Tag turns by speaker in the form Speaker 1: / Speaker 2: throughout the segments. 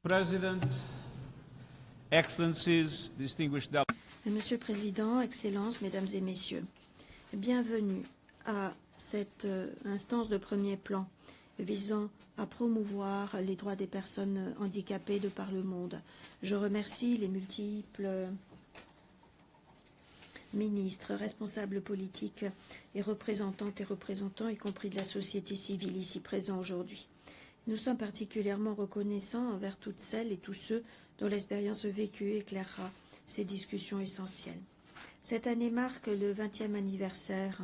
Speaker 1: President, Excellencies, distinguished delegates.
Speaker 2: Monsieur le Président, Excellences, Mesdames et Messieurs, bienvenue à cette instance de premier plan visant à promouvoir les droits des personnes handicapées de par le monde. Je remercie les multiples ministres, responsables politiques et représentantes et représentants, y compris de la société civile ici présents aujourd'hui. Nous sommes particulièrement reconnaissants envers toutes celles et tous ceux dont l'expérience vécue éclairera ces discussions essentielles. Cette année marque le 20e anniversaire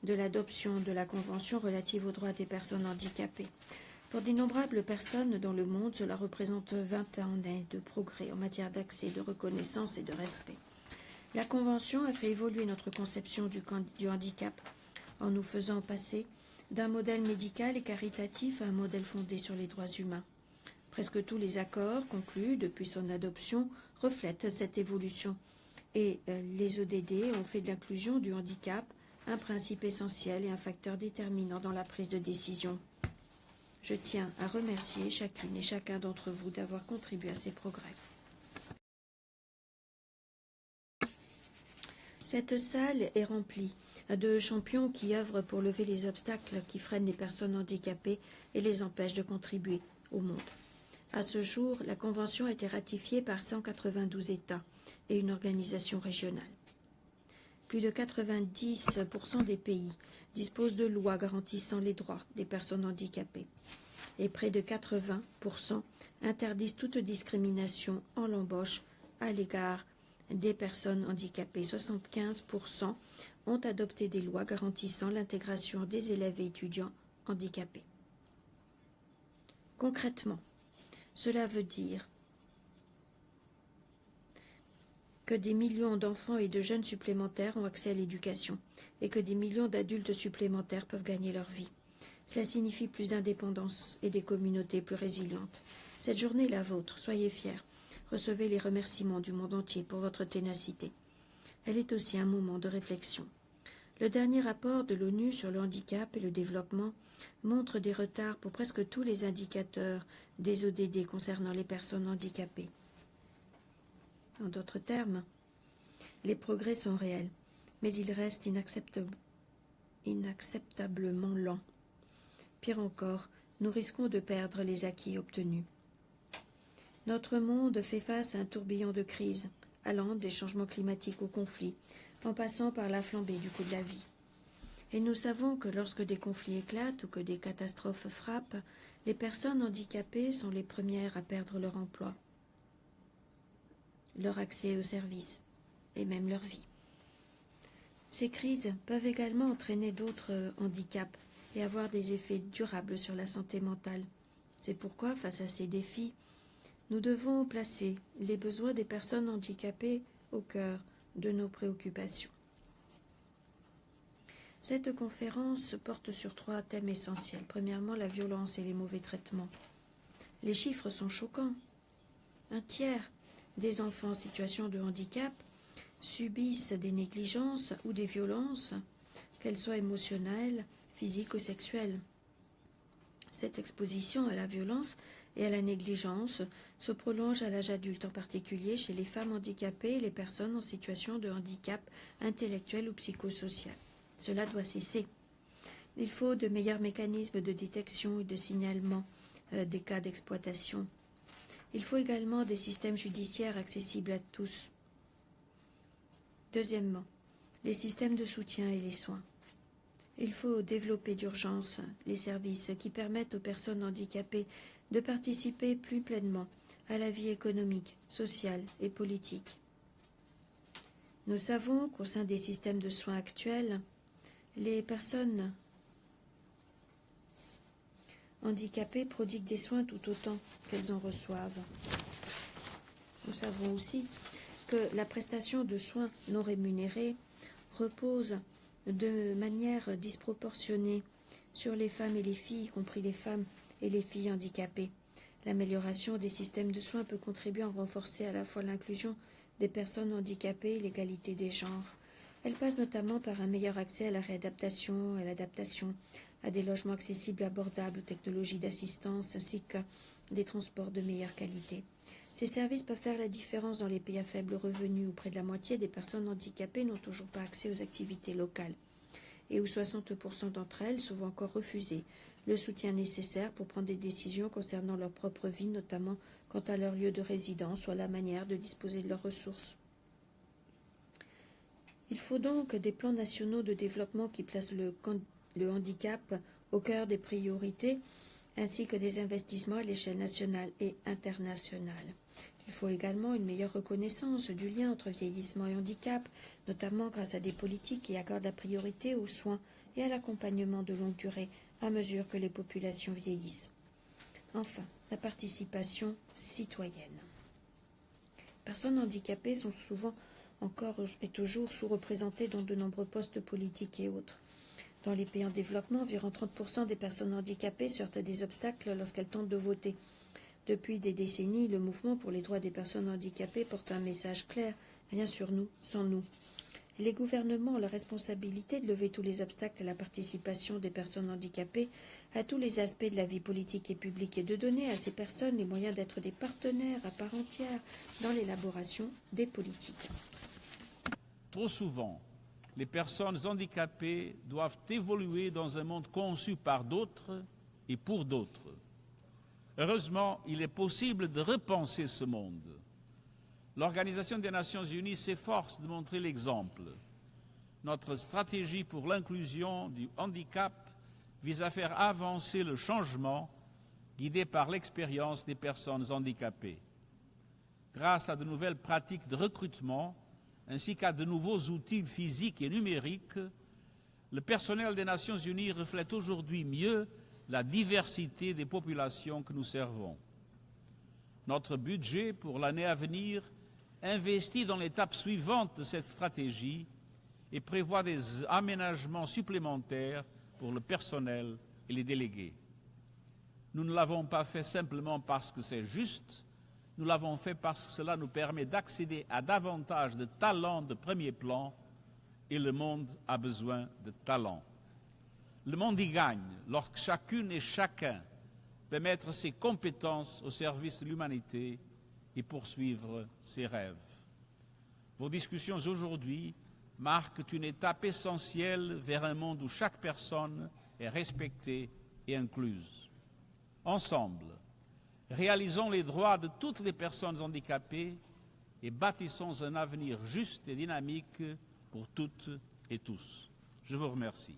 Speaker 2: de l'adoption de la Convention relative aux droits des personnes handicapées. Pour d'innombrables personnes dans le monde, cela représente 20 années de progrès en matière d'accès, de reconnaissance et de respect. La Convention a fait évoluer notre conception du handicap en nous faisant passer d'un modèle médical et caritatif à un modèle fondé sur les droits humains. Presque tous les accords conclus depuis son adoption reflètent cette évolution et les ODD ont fait de l'inclusion du handicap un principe essentiel et un facteur déterminant dans la prise de décision. Je tiens à remercier chacune et chacun d'entre vous d'avoir contribué à ces progrès. Cette salle est remplie de champions qui œuvrent pour lever les obstacles qui freinent les personnes handicapées et les empêchent de contribuer au monde. À ce jour, la Convention a été ratifiée par 192 États et une organisation régionale. Plus de 90% des pays disposent de lois garantissant les droits des personnes handicapées et près de 80% interdisent toute discrimination en l'embauche à l'égard des personnes handicapées. 75% ont adopté des lois garantissant l'intégration des élèves et étudiants handicapés. Concrètement, cela veut dire que des millions d'enfants et de jeunes supplémentaires ont accès à l'éducation et que des millions d'adultes supplémentaires peuvent gagner leur vie. Cela signifie plus d'indépendance et des communautés plus résilientes. Cette journée est la vôtre, soyez fiers. Recevez les remerciements du monde entier pour votre ténacité. Elle est aussi un moment de réflexion. Le dernier rapport de l'ONU sur le handicap et le développement montre des retards pour presque tous les indicateurs des ODD concernant les personnes handicapées. En d'autres termes, les progrès sont réels, mais ils restent inacceptablement lents. Pire encore, nous risquons de perdre les acquis obtenus. Notre monde fait face à un tourbillon de crises, allant des changements climatiques aux conflits, en passant par la flambée du coût de la vie. Et nous savons que lorsque des conflits éclatent ou que des catastrophes frappent, les personnes handicapées sont les premières à perdre leur emploi, leur accès aux services et même leur vie. Ces crises peuvent également entraîner d'autres handicaps et avoir des effets durables sur la santé mentale. C'est pourquoi, face à ces défis, nous devons placer les besoins des personnes handicapées au cœur de nos préoccupations. Cette conférence porte sur 3 thèmes essentiels. Premièrement, la violence et les mauvais traitements. Les chiffres sont choquants. 1/3 des enfants en situation de handicap subissent des négligences ou des violences, qu'elles soient émotionnelles, physiques ou sexuelles. Cette exposition à la violence et à la négligence se prolonge à l'âge adulte, en particulier chez les femmes handicapées et les personnes en situation de handicap intellectuel ou psychosocial. Cela doit cesser. Il faut de meilleurs mécanismes de détection et de signalement des cas d'exploitation. Il faut également des systèmes judiciaires accessibles à tous. Deuxièmement, les systèmes de soutien et les soins. Il faut développer d'urgence les services qui permettent aux personnes handicapées de participer plus pleinement à la vie économique, sociale et politique. Nous savons qu'au sein des systèmes de soins actuels, les personnes handicapées prodiguent des soins tout autant qu'elles en reçoivent. Nous savons aussi que la prestation de soins non rémunérés repose de manière disproportionnée sur les femmes et les filles, y compris les femmes et les filles handicapées. L'amélioration des systèmes de soins peut contribuer à renforcer à la fois l'inclusion des personnes handicapées et l'égalité des genres. Elle passe notamment par un meilleur accès à la réadaptation, à l'adaptation, à des logements accessibles et abordables, aux technologies d'assistance, ainsi qu'à des transports de meilleure qualité. Ces services peuvent faire la différence dans les pays à faible revenu où près de la moitié des personnes handicapées n'ont toujours pas accès aux activités locales et où 60% d'entre elles sont encore refusées le soutien nécessaire pour prendre des décisions concernant leur propre vie, notamment quant à leur lieu de résidence ou à la manière de disposer de leurs ressources. Il faut donc des plans nationaux de développement qui placent le handicap au cœur des priorités, ainsi que des investissements à l'échelle nationale et internationale. Il faut également une meilleure reconnaissance du lien entre vieillissement et handicap, notamment grâce à des politiques qui accordent la priorité aux soins et à l'accompagnement de longue durée à mesure que les populations vieillissent. Enfin, la participation citoyenne. Les personnes handicapées sont souvent encore et toujours sous-représentées dans de nombreux postes politiques et autres. Dans les pays en développement, environ 30% des personnes handicapées se heurtent à des obstacles lorsqu'elles tentent de voter. Depuis des décennies, le mouvement pour les droits des personnes handicapées porte un message clair, rien sur nous, sans nous. Les gouvernements ont la responsabilité de lever tous les obstacles à la participation des personnes handicapées à tous les aspects de la vie politique et publique et de donner à ces personnes les moyens d'être des partenaires à part entière dans l'élaboration des politiques.
Speaker 1: Trop souvent, les personnes handicapées doivent évoluer dans un monde conçu par d'autres et pour d'autres. Heureusement, il est possible de repenser ce monde. L'Organisation des Nations Unies s'efforce de montrer l'exemple. Notre stratégie pour l'inclusion du handicap vise à faire avancer le changement guidé par l'expérience des personnes handicapées. Grâce à de nouvelles pratiques de recrutement, ainsi qu'à de nouveaux outils physiques et numériques, le personnel des Nations Unies reflète aujourd'hui mieux la diversité des populations que nous servons. Notre budget pour l'année à venir investit dans l'étape suivante de cette stratégie et prévoit des aménagements supplémentaires pour le personnel et les délégués. Nous ne l'avons pas fait simplement parce que c'est juste, nous l'avons fait parce que cela nous permet d'accéder à davantage de talents de premier plan et le monde a besoin de talents. Le monde y gagne lorsque chacune et chacun peut mettre ses compétences au service de l'humanité et poursuivre ses rêves. Vos discussions aujourd'hui marquent une étape essentielle vers un monde où chaque personne est respectée et incluse. Ensemble, réalisons les droits de toutes les personnes handicapées et bâtissons un avenir juste et dynamique pour toutes et tous. Je vous remercie.